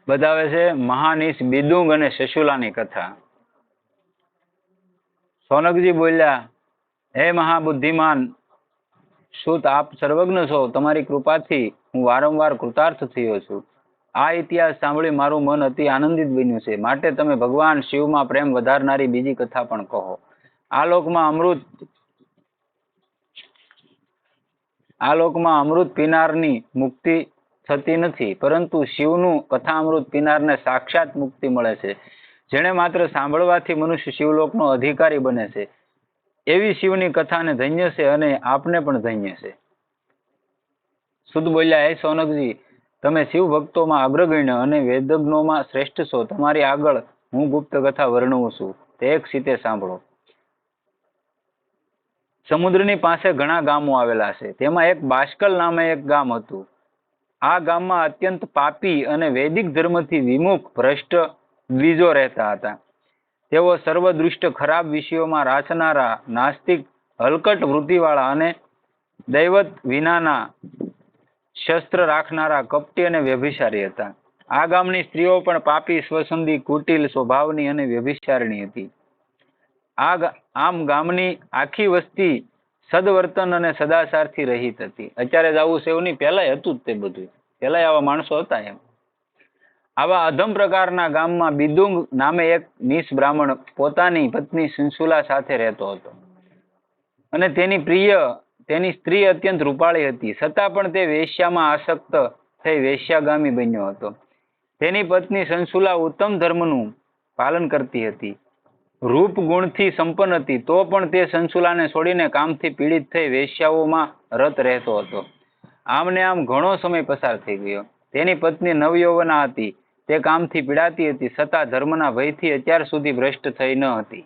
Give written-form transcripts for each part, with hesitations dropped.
બતાવે છે મહાનીશ બિદુંગ અને સશુલાની કથા. સોનકજી બોલ્યા, હે મહાબુદ્ધિમાન સુત, આપ સર્વજ્ઞ છો. તમારી કૃપાથી હું વારંવાર કૃતાર્થ થયો છું. આ ઇતિહાસ સાંભળી મારું મન અતિ આનંદિત બન્યું છે. માટે તમે ભગવાન શિવમાં પ્રેમ વધારનારી બીજી કથા પણ કહો. આ લોકમાં અમૃત પીનારની મુક્તિ થતી નથી, પરંતુ શિવનું કથામૃત પીનારને સાક્ષાત મુક્તિ મળે છે. જેણે માત્ર સાંભળવાથી મનુષ્ય શિવલોકનો અધિકારી બને છે. એવી શિવની કથાને ધન્ય છે અને આપને પણ ધન્ય છે. સુદ બોલ્યા, હે સોનકજી, તમે શિવ ભક્તોમાં અગ્રગણ્ય અને વેદજ્ઞોમાં શ્રેષ્ઠ છો. તમારી આગળ હું ગુપ્ત કથા વર્ણવું છું, તે એક સીતે સાંભળો. સમુદ્રની પાસે ઘણા ગામો આવેલા છે. તેમાં એક બાષ્કલ નામે એક ગામ હતું. આ ગામમાં અત્યંત પાપી અને વૈદિક ધર્મથી વિમુખ ભ્રષ્ટ દ્વિજો રહેતા હતા. તેઓ સર્વદૃષ્ટ ખરાબ વિષયોમાં રાચનારા, નાસ્તિક, હલકટ વૃત્તિવાળા અને દૈવત વિનાના શસ્ત્ર રાખનારા કપટી અને વ્યભિચારી હતા. આ ગામની સ્ત્રીઓ પણ પાપી, સ્વસંદી, કુટિલ સ્વભાવની અને વ્યભિચારિણી હતી. આમ ગામની આખી વસ્તી સદવર્તન અને સદાચારથી રહિત હતી. અત્યારે જ આવું છે એવું નહીં, પહેલાય હતું જ તે બધું. પહેલાય આવા માણસો હતા. એમ આવા અધમ પ્રકારના ગામમાં બિદુંગ નામે એક નીચ બ્રાહ્મણ પોતાની પત્ની સંશુલા સાથે રહેતો હતો. અને તેની સ્ત્રી અત્યંત રૂપાળી હતી. છતાં પણ તે વેશ્યામાં આસક્ત થઈ વેશ્યાગામી બન્યો હતો. તેની પત્ની સંશુલા ઉત્તમ ધર્મનું પાલન કરતી હતી, રૂપ ગુણથી સંપન્ન હતી. તો પણ તે સંશુલાને છોડીને કામથી પીડિત થઈ વેશ્યાઓમાં રત રહેતો હતો. આમને આમ ઘણો સમય પસાર થઈ ગયો. તેની પત્ની નવયૌવના હતી. તે કામથી પીડાતી હતી, છતાં ધર્મના ભયથી અત્યાર સુધી ભ્રષ્ટ થઈ ન હતી.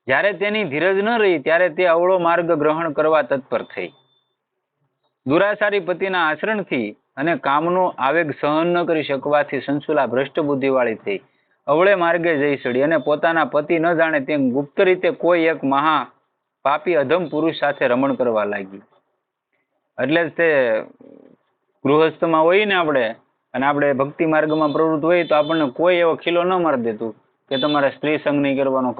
જ્યારે તેની ધીરજ ન રહી ત્યારે તે અવળો માર્ગ ગ્રહણ કરવા તત્પર થઈ. દુરાચારી પતિના આચરણથી અને કામનો આવેગ સહન ન કરી શકવાથી સંશુલા ભ્રષ્ટ બુદ્ધિવાળી થઈ અવળે માર્ગે જઈ ચડી અને પોતાના પતિ ન જાણે તેમ ગુપ્ત રીતે કોઈ એક મહા પાપી અધમ પુરુષ સાથે રમણ કરવા લાગી. એટલે જ તે ગૃહસ્થમાં હોય ને આપણે ભક્તિ માર્ગમાં પ્રવૃત્ત હોય તો આપણને કોઈ એવો ખીલો ન મારી દેતું કે તમારે સ્ત્રી સંગ નહીં કરવાનું,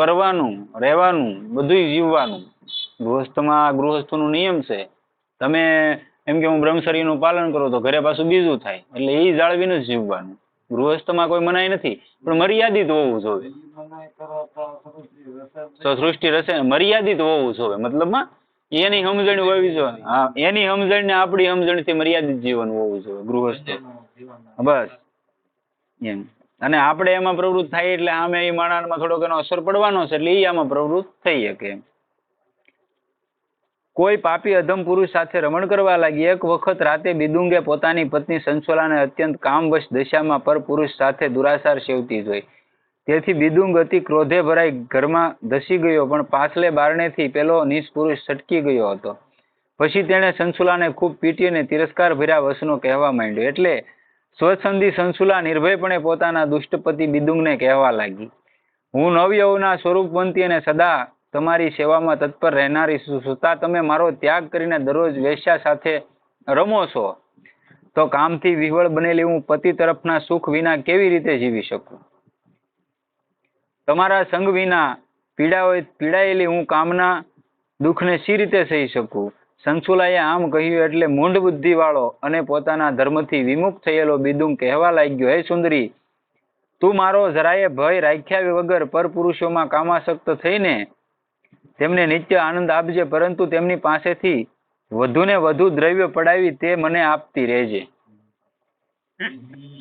રહેવાનું, બધું જીવવાનું. ગૃહસ્થનો નિયમ છે. તમે એમ કે હું બ્રહ્મચર્યનું પાલન કરું તો ઘરે પાછું બીજું થાય, એટલે એ જાળવીને જ જીવવાનું. ગૃહસ્થમાં કોઈ મનાઈ નથી, પણ મર્યાદિત હોવું જોઈએ. સૃષ્ટિ રસે મર્યાદિત હોવું જોઈએ. મતલબમાં એની સમજણ હોવી જોઈએ. હા, એની સમજણ ને આપણી સમજણથી મર્યાદિત જીવન હોવું જોઈએ ગૃહસ્થ. બસ એમ. અને આપણે એમાં પ્રવૃત્ત થાય એટલે આમે એ માણસમાં થોડોક એનો અસર પડવાનો છે, એટલે એ આમાં પ્રવૃત્ત થઈ શકે. કોઈ પાપી અધમ પુરુષ સાથે રમણ કરવા લાગી. એક વખત રાતે બિદુંગે પોતાની પત્ની સંશુલાને અત્યંત કામવશ દશામાં પર પુરુષ સાથે દુરાચાર સેવતી જોઈ. તેથી બિદુંગ અતિ ક્રોધે ભરાઈ ઘરમાં ધસી ગયો, પણ પાછલે બારણેથી પેલો નીચ પુરુષ છટકી ગયો હતો. પછી તેણે સંશુલાને ખૂબ પીટી અને તિરસ્કાર ભર્યા વચનો કહેવા માંડ્યો. એટલે સ્વચ્છંદી સંશુલા નિર્ભયપણે પોતાના દુષ્ટપતિ બિદુંગને કહેવા લાગી, હું નવયૌવના સ્વરૂપવંતી અને સદા તમારી સેવામાં તત્પર રહેનારી છું. છતાં તમે મારો ત્યાગ કરીને દરરોજ વેશ્યા સાથે રમો છો, તો કામથી વિહવળ બનેલી હું પતિ તરફના સુખ વિના કેવી રીતે જીવી શકું? તમારા સંગ વિના પીડાયેલી હું કામના દુઃખને સી રીતે સહી શકું? સંશુલાએ આમ કહ્યું એટલે મૂંઢ બુદ્ધિ વાળો અને પોતાના ધર્મથી વિમુખ થયેલો બિદુંગ કહેવા લાગ્યો, હે સુંદરી, તું મારો જરાય ભય રાખ્યા વગર પરપુરુષોમાં કામાસક્ત થઈને તેમને નિત્ય આનંદ આપજે, પરંતુ તેમની પાસેથી વધુને વધુ દ્રવ્ય પડાવી તે મને આપતી રહેજે.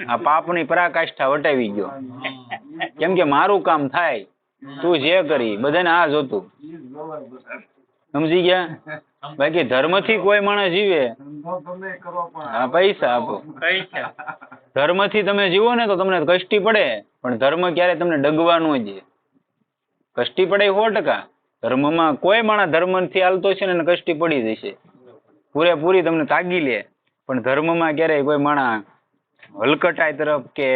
આ પાપની પરાકાષ્ઠા વટાવી ગયો. કેમ કે મારું કામ થાય, તું જે કરી બધાને આ જોતું. સમજી ગયા? બાકી ધર્મથી કોઈ માણસ જીવે, પૈસા આપો. ધર્મથી તમે જીવો ને તો તમને કષ્ટી પડે, પણ ધર્મ ક્યારે તમને ડગવા ન દે. કષ્ટી પડે 100%. ધર્મમાં કોઈ માણસ ધર્મથી હાલતો છે ને કષ્ટી પડી જશે, પૂરેપૂરી તમને તાગી લે. પણ ધર્મમાં ક્યારેય કોઈ માણસ હલકટાઈ તરફ કે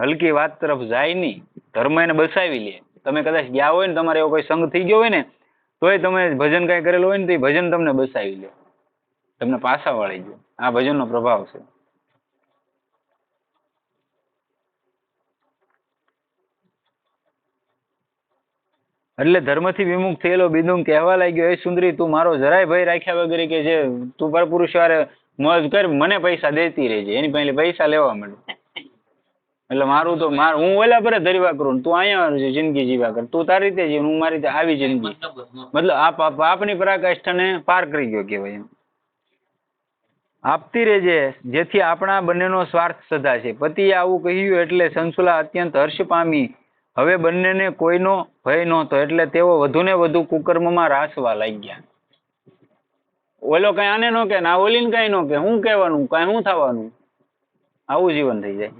હલકી વાત તરફ જાય નહીં. ધર્મ એને બસાવી લે. તમે કદાચ ગયા હોય ને, તમારે એવો કોઈ સંગ થઈ ગયો હોય ને, તોય તમે ભજન કઈ કરેલું હોય ને તો એ ભજન તમને બસાવી લે, તમને પાછા વાળી દે. આ ભજનનો પ્રભાવ છે. એટલે ધર્મથી વિમુખ થયેલો બિદુંગ કહેવા લાગ્યો, એ સુંદરી તું મારો જરાય ભય રાખ્યા વગર કે જે તું પરપુરુષ વારે મોજ કર, મને પૈસા દેતી રહેજે. એની પહેલે પૈસા લેવા માંડ્યું. એટલે મારું તો હું ઓલા પર ધરવા કરું, તું અહીંયા જિંદગી જીવા કર, તું તારી રીતે જીવ, હું મારી રીતે આવી જિંદગી. મતલબ આ પાપની પરાકાષ્ઠાને પાર કરી ગયો કહેવાય એમ. આપતી રહેજે જેથી આપણા બંનેનો સ્વાર્થ સધાશે. પતિએ આવું કહ્યું એટલે સંસુલા અત્યંત હર્ષ પામી. હવે બંનેને કોઈનો ભય નહોતો એટલે તેઓ વધુને વધુ કુકર્મમાં રાસવા લાગ્યા. ઓલો કઈ આને નો કે ના ઓલીને કઈ નો કે, શું કહેવાનું, કઈ શું થવાનું, આવું જીવન થઈ જાય.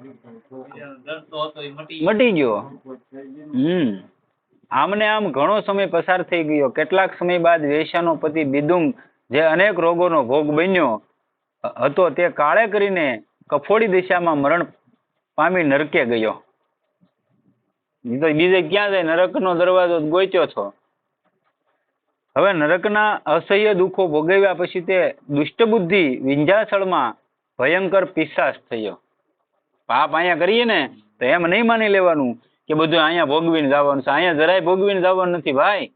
મટી ગયો. આમને આમ ઘણો સમય પસાર થઈ ગયો. કેટલાક સમય બાદ વેશ્યાનો પતિ બિદુંગ, જે અનેક રોગોનો ભોગ બન્યો હતો, તે કાળે કરીને કફોડી દિશામાં મરણ પામી નરકે ગયો. તો બીજે ક્યાં જાય, નરકનો દરવાજો ગોચ્યો છો. હવે નરકના અસહ્ય દુઃખો ભોગવ્યા પછી તે દુષ્ટબુદ્ધિ વિંધ્યાચળમાં ભયંકર પિશાચ થયો. પાપ અહીંયા કરીએ ને તો એમ નહીં માની લેવાનું કે બધું અહીંયા ભોગવીને જવાનું છે. અહીંયા જરાય ભોગવીને જવાનું નથી ભાઈ.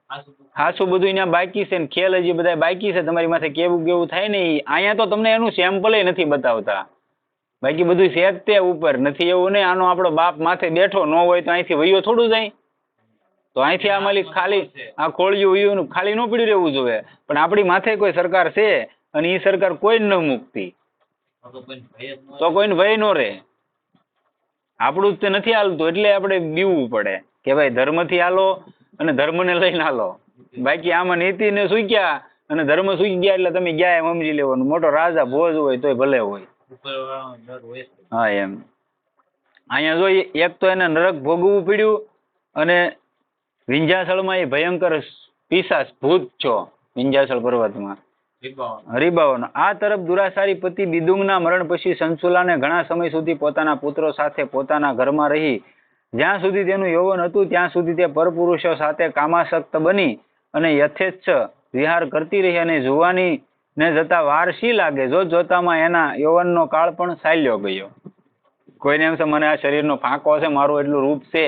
ખાસું બધું અહીંયા બાકી છે ને ખેલ હજી બધા બાકી છે. તમારી માથે કેવું કેવું થાય ને, અહીંયા તો તમને એનું સેમ્પલ નથી બતાવતા. બાકી બધું છે જ તે ઉપર નથી, એવું નહીં આનો આપણો બાપ માથે બેઠો ન હોય તો અહીંથી વયો થોડું જાય. તો અહીંથી આ માલિક ખાલી આ ખોળિયું વયું ખાલી ન પડી રહેવું જોઈએ. પણ આપણી માથે કોઈ સરકાર છે અને એ સરકાર કોઈ ન મુકતી, તો કોઈને ભય ન રહે. આપણું જ તે નથી હાલતું એટલે આપણે બીવવું પડે કે ભાઈ ધર્મથી હાલો અને ધર્મને લઈને હાલો. બાકી આમાં નીતિને સૂક્યા અને ધર્મ સૂકી ગયા એટલે તમે ગયા એમ સમજી લેવાનું. મોટો રાજા ભોજ હોય તોય ભલે હોય. હા એમ. અહીંયા જો એક તો એને નરક ભોગવવું પડ્યું અને વિંધ્યાચળમાં એ ભયંકર પિશાચ ભૂત છો વિંધ્યાચળ પર્વતમાં હરિભાવનો. આ તરફ દુરાસારી પતિ બિદુંગના મરણ પછી સંસુલાને ઘણા સમય સુધી પોતાના પુત્રો સાથે પોતાના ઘરમાં રહી. જ્યાં સુધી તેનું યૌવન હતું ત્યાં સુધી તે પરપુરુષો સાથે કામાસક્ત બની અને યથેચ્છ વિહાર કરતી રહી. અને જુવાની ને જતા વાર શી લાગે, જોતામાં એના યૌવનનો કાળ પણ ચાલ્યો ગયો. કોઈને એમ છે મને આ શરીરનો ફાંકો છે, મારું એટલું રૂપ છે,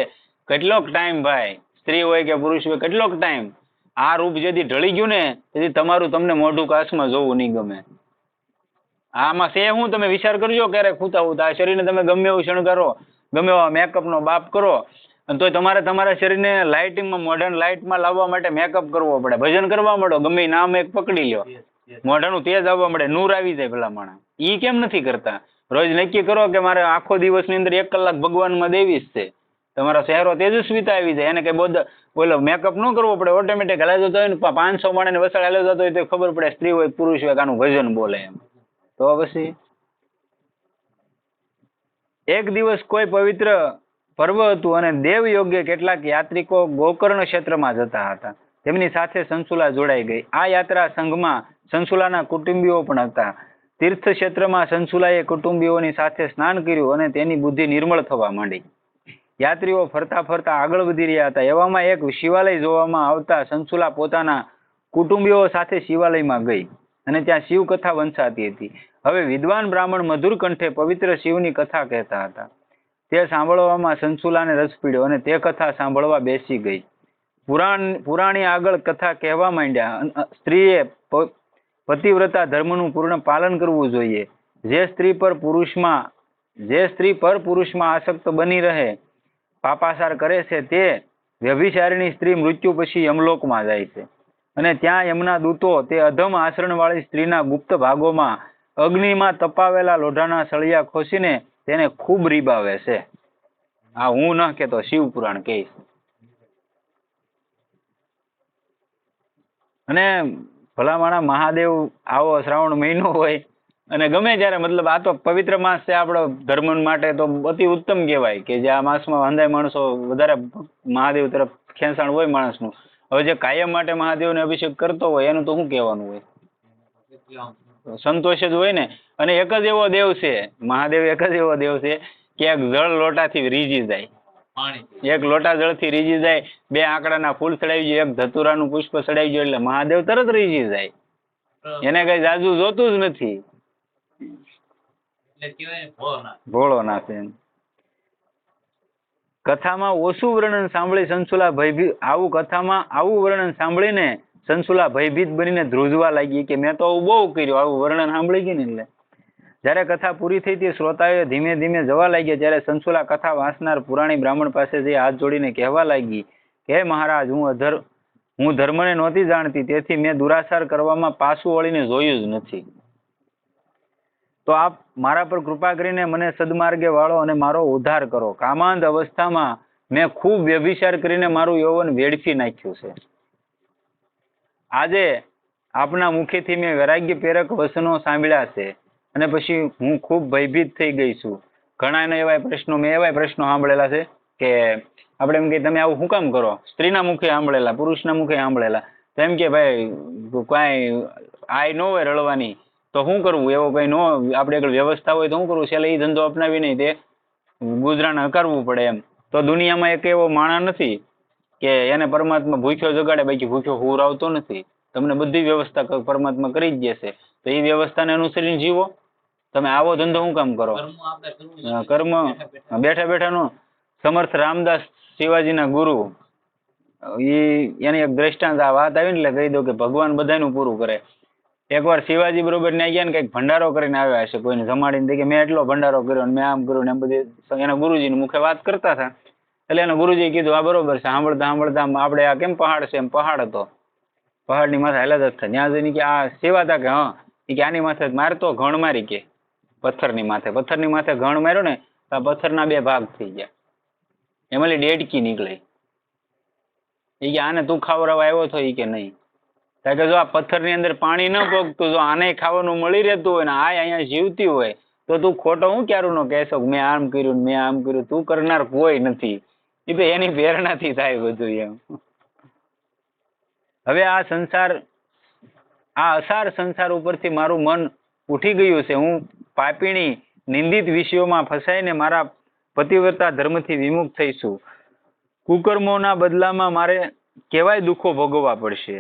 કેટલોક ટાઈમ ભાઈ, સ્ત્રી હોય કે પુરુષ હોય, કેટલોક ટાઈમ આ રૂપ જેથી ઢળી ગયું ને તેથી તમારું તમને મોઢું કાચમાં જોવું નહીં ગમે. આમાં છે હું, તમે વિચાર કરજો ક્યારેક ખૂતા ખૂતા આ શરીરને તમે ગમે એવું શણગારો, ગમે એવા મેકઅપનો બાપ કરો, અને તોય તમારે તમારા શરીરને લાઇટિંગમાં મોડર્ન લાઇટમાં લાવવા માટે મેકઅપ કરવો પડે. ભજન કરવા માંડો, ગમે નામ એક પકડી લ્યો, મોઢાનું તેજ આવવા મળે, નૂર આવી જાય પેલા માણસ. ઈ કેમ નથી કરતા? રોજ નક્કી કરો કે મારે આખો દિવસની અંદર 1 કલાક ભગવાનમાં દેવી જ છે. તમારો ચહેરો તેજસ્વીતા આવી જાય. એને કઈ બોલો મેકઅપ ન કરવો પડે, ઓટોમેટિક હલાઈ જતો હોય ને 500 માણસને વસાડ હાલ્યો જતો હોય તો ખબર પડે સ્ત્રી હોય પુરુષ હોય આનું ભજન બોલે એમ. તો પછી એક દિવસ કોઈ પવિત્ર પર્વ હતું અને દેવ યોગ્ય કેટલાક યાત્રિકો ગોકર્ણ ક્ષેત્રમાં જતા હતા. તેમની સાથે સંસુલા જોડાઈ ગઈ. આ યાત્રા સંઘમાં સંસુલાના કુટુંબીઓ પણ હતા. તીર્થ ક્ષેત્રમાં સંસુલાએ કુટુંબીઓની સાથે સ્નાન કર્યું અને તેની બુદ્ધિ નિર્મળ થવા માંડી. યાત્રીઓ ફરતા ફરતા આગળ વધી રહ્યા હતા. એવામાં એક શિવાલય જોવામાં આવતા સંસુલા પોતાના કુટુંબીઓ સાથે શિવાલયમાં ગઈ અને ત્યાં શિવ કથા વંચાતી હતી. હવે વિદ્વાન બ્રાહ્મણ મધુર કંઠે પવિત્ર શિવની કથા કહેતા હતા. તે સાંભળવામાં સંસુલાને રસ પડ્યો અને તે કથા સાંભળવા બેસી ગઈ. પુરાણી આગળ કથા કહેવા માંડ્યા. સ્ત્રીએ પતિવ્રતા ધર્મનું પૂર્ણ પાલન કરવું જોઈએ. જે સ્ત્રી પર પુરુષમાં આસક્ત બની રહે, પાપાચાર કરે છે, તે વ્યભિચારીણી સ્ત્રી મૃત્યુ પછી યમલોકમાં જાય છે અને ત્યાં યમના દૂતો તે અધમ આચરણવાળી સ્ત્રીના ગુપ્ત ભાગોમાં અગ્નિમાં તપાવેલા લોઢાના સળિયા ખોસીને તેને ખૂબ રીબાવે છે. આ હું ન કહેતો, શિવ પુરાણ કહે. અને ભલામણા મહાદેવ આવો શ્રાવણ મહિનો હોય અને ગમે ત્યારે મતલબ આ તો પવિત્ર માસ છે આપણો ધર્મ માટે તો અતિ ઉત્તમ કહેવાય કે જે આ માસમાં વાંધાય માણસો વધારે મહાદેવ તરફ ખેંચાણ હોય માણસનું. હવે જે કાયમ માટે મહાદેવને અભિષેક કરતો હોય એનું તો શું કહેવાનું હોય, સંતોષ જ હોય ને. અને એક જ એવો દેવ છે મહાદેવ, એક જ એવો દેવ છે કે એક જળ લોટાથી રીઝી જાય, એક લોટા જળથી રીઝી જાય, 2 આંકડાના ફૂલ ચડાવી જાય, એક ધતુરાનું પુષ્પ ચડાવી જાય એટલે મહાદેવ તરત રીઝી જાય. એને કઈ જાજુ જોતું જ નથી, ભોળો નાથ એમ. કથામાં ઓછું વર્ણન સાંભળી સંશુલા ભયભીત આવું વર્ણન સાંભળીને સંશુલા ભયભીત બનીને ધ્રુજવા લાગી કે મેં તો આવું બહુ કર્યું, આવું વર્ણન સાંભળી ગઈ ને એટલે. જ્યારે કથા પૂરી થઈ હતી, શ્રોતાએ ધીમે ધીમે જવા લાગ્યા. જ્યારે સંશુલા કથા વાંચનાર પુરાણી બ્રાહ્મણ પાસે જઈ હાથ જોડીને કહેવા લાગી કે હે મહારાજ, હું ધર્મને નહોતી જાણતી, તેથી મેં દુરાચાર કરવામાં પાછું વળીને જોયું જ નથી. તો આપ મારા પર કૃપા કરીને મને સદમાર્ગે વાળો અને મારો ઉદ્ધાર કરો. કામાંધ અવસ્થામાં મેં ખૂબ વ્યભિચાર કરીને મારું યૌવન વેડફી નાખ્યું છે. આજે આપના મુખેથી મેં વૈરાગ્ય પ્રેરક વચનો સાંભળ્યા છે અને પછી હું ખૂબ ભયભીત થઈ ગઈ છું. ઘણા એવા પ્રશ્નો સાંભળેલા છે કે આપણે એમ કે તમે આવું શું કામ કરો? સ્ત્રીના મુખે સાંભળેલા, પુરુષના મુખે સાંભળેલા. તો એમ કે ભાઈ કાંઈ આય ન હોય રળવાની તો શું કરવું? એવો કઈ નો આપણે આગળ વ્યવસ્થા હોય તો શું કરવું? છેલ્લે એ ધંધો અપનાવી નહીં તે ગુજરાન હકારવું પડે એમ. તો દુનિયામાં એક એવો માણસ નથી કે એને પરમાત્મા ભૂખ્યો જગાડે, બાકી ભૂખ્યો હુરાવતો નથી. તમને બધી વ્યવસ્થા પરમાત્મા કરી જ દેશે. તો એ વ્યવસ્થાને અનુસરીને જીવો. તમે આવો ધંધો શું કામ કરો? કર્મ બેઠા બેઠાનો. સમર્થ રામદાસ શિવાજીના ગુરુ, એની એક દ્રષ્ટાંત આ વાત આવી ને એટલે કહી દો કે ભગવાન બધાનું પૂરું કરે. એકવાર શિવાજી બરોબર ને ગયા ને કંઈક ભંડારો કરીને આવ્યા હશે, કોઈને જમાડીને કે મેં એટલો ભંડારો કર્યો ને મેં આમ કર્યું ને એમ બધી એના ગુરુજીને મુખે વાત કરતા હતા. એટલે એના ગુરુજીએ કીધું આ બરોબર છે. સાંભળતા સાંભળતા આપણે આ કેમ પહાડ છે? એમ પહાડ હતો, પહાડની માથે હાલત જ થાય. ત્યાં જઈને કે આ સેવાતા કે હા, કે આની માથે મારતો ઘણ મારી કે પથ્થરની માથે ઘણ માર્યો ને તો આ પથ્થરના 2 ભાગ થઈ ગયા. એમાં ડેડકી નીકળી. એ કે આને તું ખાવડાવવા આવ્યો છો? એ કે નહીં. કારણ કે જો આ પથ્થરની અંદર પાણી ન પોગતું, જો આને ખાવાનું મળી રહેતું હોય ને આ અહીંયા જીવતી હોય તો તું ખોટો હું ક્યારું નો કહેશો મેં આમ કર્યું મેં આમ કર્યું? તું કરનાર કોઈ નથી. એ તો એની પ્રેરણાથી થાય બધું એમ. હવે આ અસાર સંસાર ઉપરથી મારું મન ઉઠી ગયું છે. હું પાપીણી નિંદિત વિષયોમાં ફસાઈને મારા પતિવ્રતા ધર્મથી વિમુખ થઈશું. કુકર્મોના બદલામાં મારે કેવાય દુઃખો ભોગવવા પડશે.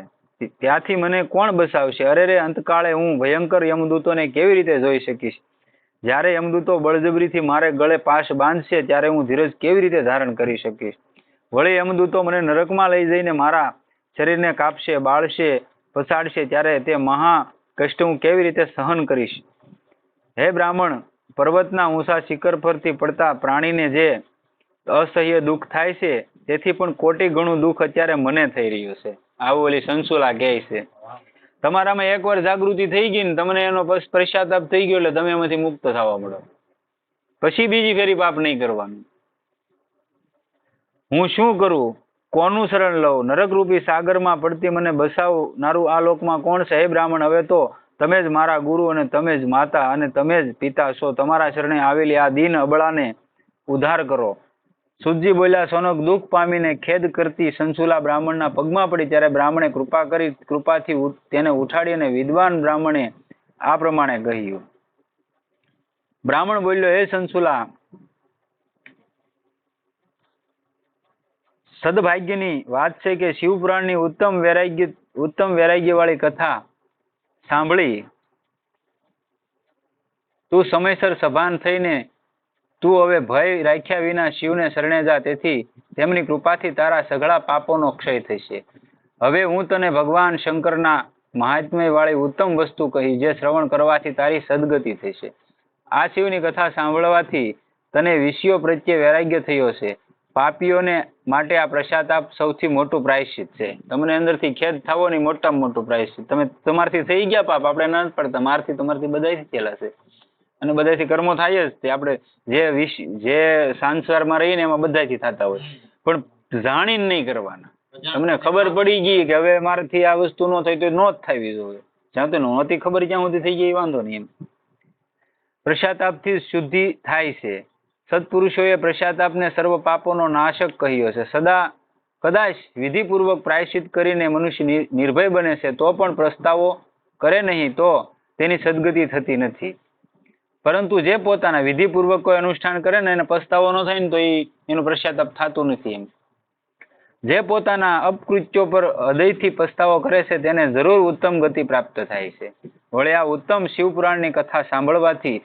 ત્યાંથી મને કોણ બસાવશે? અરે રે, અંતકાળે હું ભયંકર યમદૂતોને કેવી રીતે જોઈ શકીશ? જ્યારે યમદૂતો બળજબરીથી મારે ગળે પાશ બાંધશે ત્યારે હું ધીરજ કેવી રીતે ધારણ કરી શકીશ? વળી યમદૂતો મને નરકમાં લઈ જઈને મારા શરીરને કાપશે, બાળશે, પછાડશે ત્યારે તે મહા કષ્ટ હું કેવી રીતે સહન કરીશ? હે બ્રાહ્મણ, પર્વતના ઊંચા શિખર પરથી પડતા પ્રાણીને જે અસહ્ય દુઃખ થાય છે તેથી પણ કોટી ગણું દુઃખ અત્યારે મને થઈ રહ્યું છે. આવું ઓલી સંશુલા કહે છે. તમારામાં એકવાર જાગૃતિ થઈ ગઈ ને તમને એનો પશ્ચાતાપ થઈ ગયો એટલે તમે એમાંથી મુક્ત થવા મળો. પછી બીજી ફેરી પાપ નહીં કરવાનું. હું શું કરું? કોનું શરણ લઉં? નરકરૂપી સાગરમાં પડતી મને બસાવનારું આ લોકમાં કોણ છે? હે બ્રાહ્મણ, હવે તો તમે જ મારા ગુરુ અને તમે જ માતા અને તમે જ પિતા છો. તમારા શરણે આવેલી આ દીન અબળાને ઉદ્ધાર કરો. સુજી બોલ્યા. સોનક દુઃખ પામીને ખેદ કરતી સંશુલા બ્રાહ્મણના પગમાં પડી. ત્યારે બ્રાહ્મણે કૃપાથી તેને ઉઠાડી અને વિદ્વાન બ્રાહ્મણે આ પ્રમાણે કહ્યું. બ્રાહ્મણ બોલ્યો, હે સંશુલા, સદભાગ્યની વાત છે કે શિવપુરાણની ઉત્તમ વૈરાગ્ય વાળી કથા સાંભળી તું સમયસર સભાન થઈને તું હવે ભય રાખ્યા વિના શિવને શરણે જા. તેથી તેમની કૃપાથી તારા સઘળા પાપોનો ક્ષય થશે. હવે હું તને ભગવાન શંકરના મહાત્મ્ય વાળી ઉત્તમ વસ્તુ કહી જે શ્રવણ કરવાથી તારી સદગતિ થશે. આ શિવની કથા સાંભળવાથી તને વિષયો પ્રત્યે વૈરાગ્ય થયો છે. પાપીઓને માટે આ પશ્ચાતાપ સૌથી મોટું પ્રાયશ્ચિત છે. તમને અંદરથી ખેદ થવો નહીં, મોટામાં મોટું પ્રાયશ્ચિત. તમે તમારથી થઈ ગયા પાપ, આપણે ના પડતા. તમારથી બધાથી થયેલા છે અને બધાથી કર્મો થાય જ. તે આપણે જે સંસારમાં રહીને એમાં બધાથી થતા હોય, પણ જાણીને નહીં કરવાના. તમને ખબર પડી ગઈ કે હવે મારાથી આ વસ્તુ ન થઈ તો ન જ થવી જોઈએ. જ્યાં તો નહોતી ખબર ક્યાં સુધી થઈ ગઈ વાંધો નહીં એમ. પશ્ચાતાપથી શુદ્ધિ થાય છે. સત્પુરુષોએ પશ્ચાતાપને સર્વ પાપોનો નાશક કહ્યો છે. કદાચ વિધિપૂર્વક પ્રાયશ્ચિત કરીને મનુષ્ય નિર્ભય બને છે તો પણ પ્રસ્તાવો કરે નહીં તો તેની સદગતિ થતી નથી. પરંતુ જે પોતાના વિધિપૂર્વક કોઈ અનુષ્ઠાન કરે ને એને પસ્તાવો ન થાય ને તો એનું પશ્ચાતાપ થતું નથી એમ. જે પોતાના અપકૃત્યો પર હૃદયથી પસ્તાવો કરે છે તેને જરૂર ઉત્તમ ગતિ પ્રાપ્ત થાય છે. વળી આ ઉત્તમ શિવપુરાણની કથા સાંભળવાથી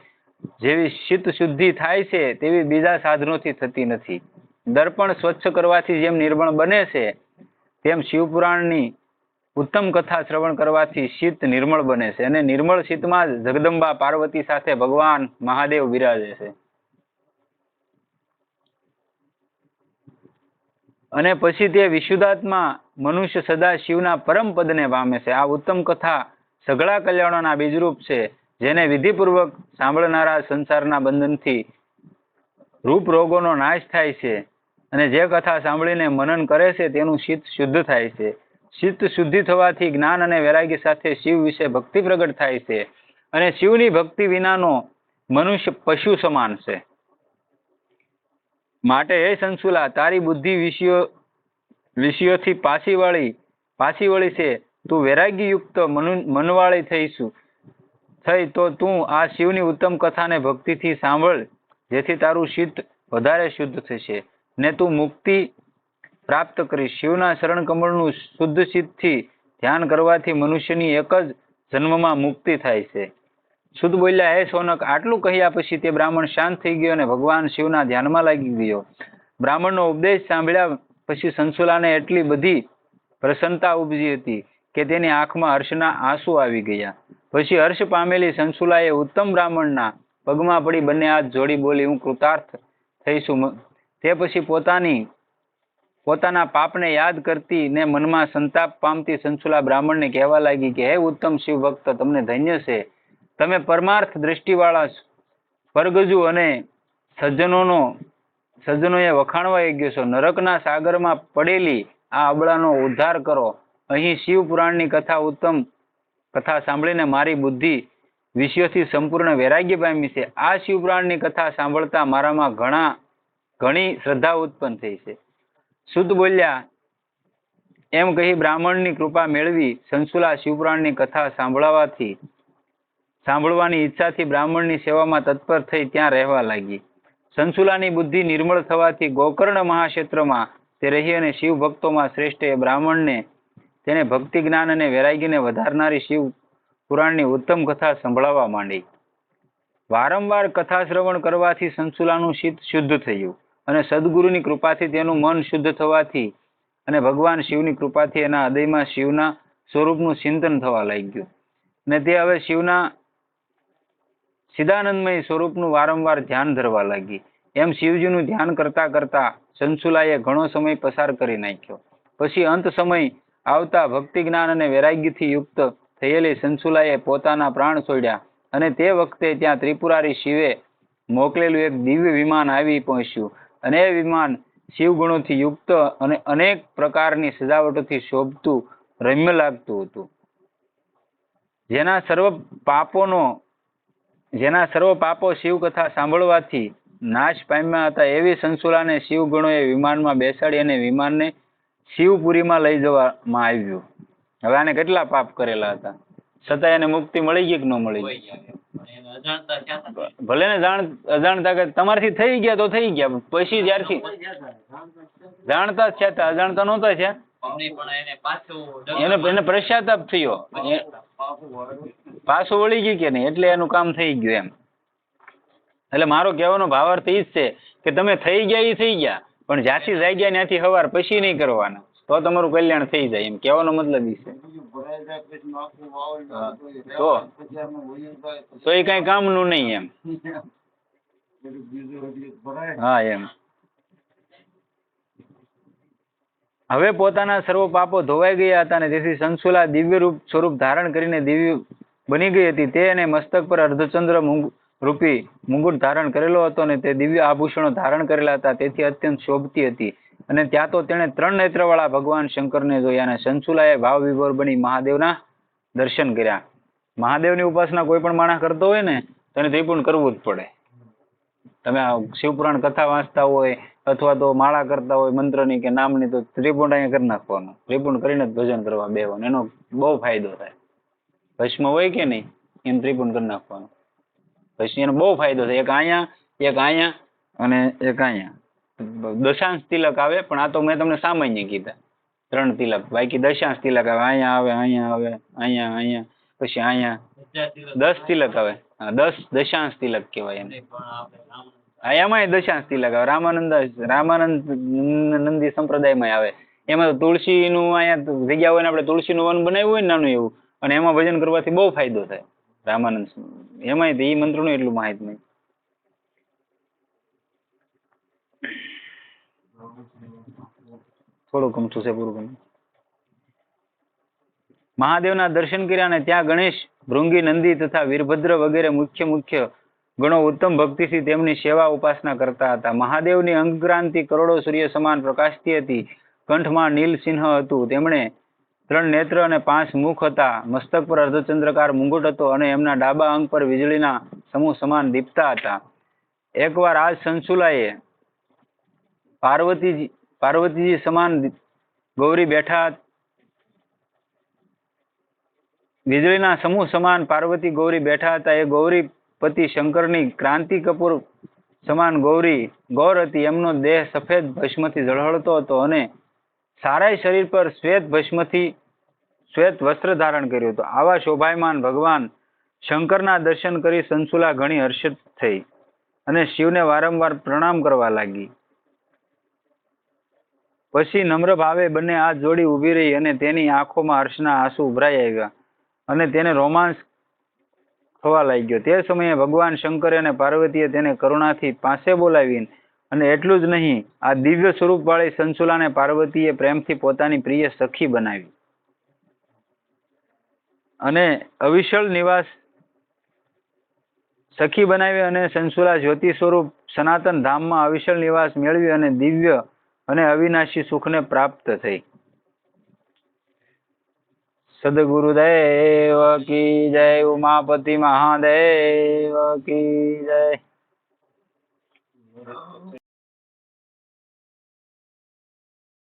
જેવી ચિત્ત શુદ્ધિ થાય છે તેવી બીજા સાધનોથી થતી નથી. દર્પણ સ્વચ્છ કરવાથી જેમ નિર્મળ બને છે, તેમ શિવપુરાણની ઉત્તમ કથા શ્રવણ કરવાથી ચિત્ત નિર્મળ બને છે. અને નિર્મળ ચિત્તમાં જ જગદંબા પાર્વતી સાથે ભગવાન મહાદેવ બિરાજે છે. અને પછી તે વિશુદ્ધાત્મા મનુષ્ય સદા શિવના પરમ પદને પામે છે. આ ઉત્તમ કથા સઘળા કલ્યાણોના બીજરૂપ છે, જેને વિધિપૂર્વક સાંભળનારા સંસારના બંધનથી રૂપ રોગોનો નાશ થાય છે. અને જે કથા સાંભળીને મનન કરે છે તેનું ચિત્ત શુદ્ધ થાય છે. ચિત્ત શુદ્ધિ થવાથી જ્ઞાન અને વૈરાગ્ય સાથે શિવ વિશે ભક્તિ પ્રગટ થાય છે. અને શિવની ભક્તિ વિનાનો મનુષ્ય પશુ સમાન છે. માટે હે સંશુલા, તારી બુદ્ધિ વિષયોથી પાછી વળી છે. તું વૈરાગ્યયુક્ત મનવાળી થઈ તો તું આ શિવની ઉત્તમ કથાને ભક્તિથી સાંભળ, જેથી તારું ચિત્ત વધારે શુદ્ધ થશે ને તું મુક્તિ પ્રાપ્ત કરીશ. શિવના શરણ કમળનું શુદ્ધ ચિત્તથી ધ્યાન કરવાથી મનુષ્યની એક જ જન્મમાં મુક્તિ થાય છે. શુદ્ધ બોલ્યા, હે સોનક. આટલું કહ્યા પછી તે બ્રાહ્મણ શાંત થઈ ગયો અને ભગવાન શિવના ધ્યાનમાં લાગી ગયો. બ્રાહ્મણનો ઉપદેશ સાંભળ્યા પછી સંશુલાને એટલી બધી પ્રસન્નતા ઉપજી હતી કે તેની આંખમાં હર્ષના આંસુ આવી ગયા. પછી હર્ષ પામેલી સંશુલાએ ઉત્તમ બ્રાહ્મણના પગમાં પડી બંને હાથ જોડી બોલી, હું કૃતાર્થ થઈશું. તે પછી પોતાના પાપને યાદ કરતી ને મનમાં સંતાપ પામતી સંશુલા બ્રાહ્મણને કહેવા લાગી કે હે ઉત્તમ શિવ ભક્ત, તમને ધન્ય છે. તમે પરમાર્થ દ્રષ્ટિવાળા પરગજુ અને સજ્જનોએ વખાણવા યોગ્ય છો. નરકના સાગરમાં પડેલી આ અબળાનો ઉદ્ધાર કરો. અહીં શિવ પુરાણની ઉત્તમ કથા સાંભળીને મારી બુદ્ધિ વિષયોથી સંપૂર્ણ વૈરાગ્ય પામી છે. આ શિવપુરાણની કથા સાંભળતા મારામાં ઘણી શ્રદ્ધા ઉત્પન્ન થઈ છે. શુદ્ધ બોલ્યા એમ કહી બ્રાહ્મણની કૃપા મેળવી સંશુલા શિવપુરાણની કથા સાંભળવાની ઈચ્છાથી બ્રાહ્મણની સેવામાં તત્પર થઈ ત્યાં રહેવા લાગી. સંશુલાની બુદ્ધિ નિર્મળ થવાથી ગોકર્ણ મહાક્ષેત્રમાં તે રહી અને શિવ ભક્તોમાં શ્રેષ્ઠ એ બ્રાહ્મણને તેને ભક્તિ જ્ઞાન અને વૈરાગ્યને વધારનારી શિવ પુરાણની ઉત્તમ કથા સંભળાવવા માંડી. વારંવાર કથા શ્રવણ કરવાથી સંશુલાનું ચિત્ત શુદ્ધ થયું અને સદગુરુની કૃપાથી તેનું મન શુદ્ધ થવાથી અને ભગવાન શિવની કૃપાથી એના હૃદયમાં શિવના સ્વરૂપનું ચિંતન થવા લાગ્યું. ને તે હવે શિવના ચિદાનંદમય સ્વરૂપનું વારંવાર ધ્યાન ધરવા લાગી. એમ શિવજીનું ધ્યાન કરતા કરતા સંશુલાએ ઘણો સમય પસાર કરી નાખ્યો. પછી અંત સમય આવતા ભક્તિ જ્ઞાન અને વૈરાગ્યથી યુક્ત થયેલી સંશુલાએ પોતાના પ્રાણ છોડ્યા અને તે વખતે ત્યાં ત્રિપુરારી શિવે મોકલેલું એક દિવ્ય વિમાન આવી પહોંચ્યું. અને એ વિમાન શિવગુણોથી યુક્ત અને અનેક પ્રકારની સજાવટોથી શોભતું રમ્ય લાગતું હતું. જેના સર્વ પાપો શિવ કથા સાંભળવાથી નાશ પામ્યા હતા. એવી સંશુલાને શિવ ગણોએ વિમાનમાં બેસાડી અને વિમાનને શિવપુરીમાં લઈ જવામાં આવ્યું. હવે આને કેટલા પાપ કરેલા હતા, છતાં એને મુક્તિ મળી ગઈ કે ન મળી ગઈ? ભલે ને અજાણતા કે તમારથી થઈ ગયા તો થઈ ગયા, પછી જ્યારથી જાણતા જ છે, અજાણતા નહોતા છે, એને પશ્ચાતાપ થયો, પાછું વળી ગઈ કે નહીં, એટલે એનું કામ થઈ ગયું એમ. એટલે મારો કહેવાનો ભાવાર્થ એ જ છે કે તમે થઈ ગયા એ થઈ ગયા, પણ જ્યાંથી જાગ્યા ત્યાંથી હવાર પછી નહીં કરવાના, તો તમારું કલ્યાણ થઈ જાય. એમ કહેવાનો મતલબ એ છે. તો એ કઈ કામનું નહીં એમ. હા એમ. હવે પોતાના સર્વ પાપો ધોવાઈ ગયા હતા અને તેથી સંશુલા દિવ્ય સ્વરૂપ ધારણ કરીને દિવ્ય બની ગઈ હતી. તે એને મસ્તક પર અર્ધચંદ્ર રૂપી મુગુટ ધારણ કરેલો હતો અને તે દિવ્ય આભૂષણો ધારણ કરેલા હતા, તેથી અત્યંત શોભતી હતી. અને ત્યાં તો તેણે 3 નેત્રવાળા ભગવાન શંકરને જોયા અને સંશુલાએ ભાવ વિભોર બની મહાદેવના દર્શન કર્યા. મહાદેવની ઉપાસના કોઈ પણ માણસ કરતો હોય ને તેને ત્રિપુણ કરવું જ પડે. તમે શિવપુરાણ કથા વાંચતા હોય અથવા તો માળા કરતા હોય મંત્રની કે નામની, તો ત્રિપુણ અહીંયા કરી નાખવાનું. ત્રિપુણ કરીને જ ભજન કરવા બેવાનું, એનો બહુ ફાયદો થાય. ભસ્મ હોય કે નહીં, એમ ત્રિપુણ કરી નાખવાનું. પછી એનો બહુ ફાયદો થાય. એક અહીંયા અને એક અહીંયા. દશાંશ તિલક આવે, પણ આ તો મેં તમને સામાન્ય કીધા 3 તિલક. બાકી દશાંશ તિલક આવે, અહીંયા આવે, અહીંયા આવે, અહીંયા, પછી અહીંયા 10 તિલક આવે. 10 દશાંશ તિલક કહેવાય એમ. હા એમાંય દશાંશ તિલક આવે. રામાનંદ નંદી સંપ્રદાયમાં આવે. એમાં તો તુલસીનું અહીંયા જગ્યા હોય ને આપણે તુલસીનું વન બનાવ્યું હોય ને નાનું એવું, અને એમાં ભજન કરવાથી બહુ ફાયદો થાય. રામાનંદ એમાંય એ મંત્રનું એટલું માહિતી નહીં. થોડું ગમતું છે પૂરું ગમ. મહાદેવના દર્શન કર્યા અને ત્યાં ગણેશ, ભૃંગી, નંદી તથા વીરભદ્ર વગેરે મુખ્ય ગણો ઉત્તમ ભક્તિથી તેમની સેવા ઉપાસના કરતા હતા. મહાદેવની અંગક્રાંતિ કરોડો સૂર્ય સમાન પ્રકાશતી હતી. કંઠમાં નીલ સિંહ હતું. તેમણે 3 નેત્ર અને 5 મુખ હતા. મસ્તક પર અર્ધચંદ્રકાર મુંગુટ હતો અને એમના ડાબા અંગ પર વીજળીના સમૂહ સમાન દીપતા હતા. એકવાર આજ સંશુલાએ પાર્વતીજી સમાન ગૌરી બેઠા વીજળીના સમૂહ સમાન પાર્વતી ગૌરી બેઠા હતા. એ ગૌરી પતિ શંકરની ક્રાંતિ કપૂર સમાન ગૌર હતી. એમનો દેહ સફેદ ભસ્મથી ઝળહળતો હતો અને સારાય શરીર પર શ્વેત વસ્ત્ર ધારણ કર્યું હતું. આવા શોભાયમાન ભગવાન શંકરના દર્શન કરી સંશુલા ઘણી હર્ષિત થઈ અને શિવને વારંવાર પ્રણામ કરવા લાગી. પછી નમ્ર ભાવે બંને હાથ જોડી ઊભી રહી અને તેની આંખોમાં હર્ષના આંસુ ઉભરાઈ આવ્યા અને તેને રોમાંસ થવા લાગ્યો. તે સમયે ભગવાન શંકરે અને પાર્વતીએ તેને કરુણાથી પાસે બોલાવીને અને એટલું જ નહીં, આ દિવ્ય સ્વરૂપ વાળી સંશુલાને પાર્વતીએ પ્રેમથી પોતાની પ્રિય સખી બનાવી અને અવિશળ નિવાસ સખી બનાવી અને સંશુલા જ્યોતિ સ્વરૂપ સનાતન ધામમાં અવિશળ નિવાસ મેળવી અને દિવ્ય અને અવિનાશી સુખને પ્રાપ્ત થઈ. સદગુરુદેવ કી જય. ઉમાપતિ મહાદેવ કી જય.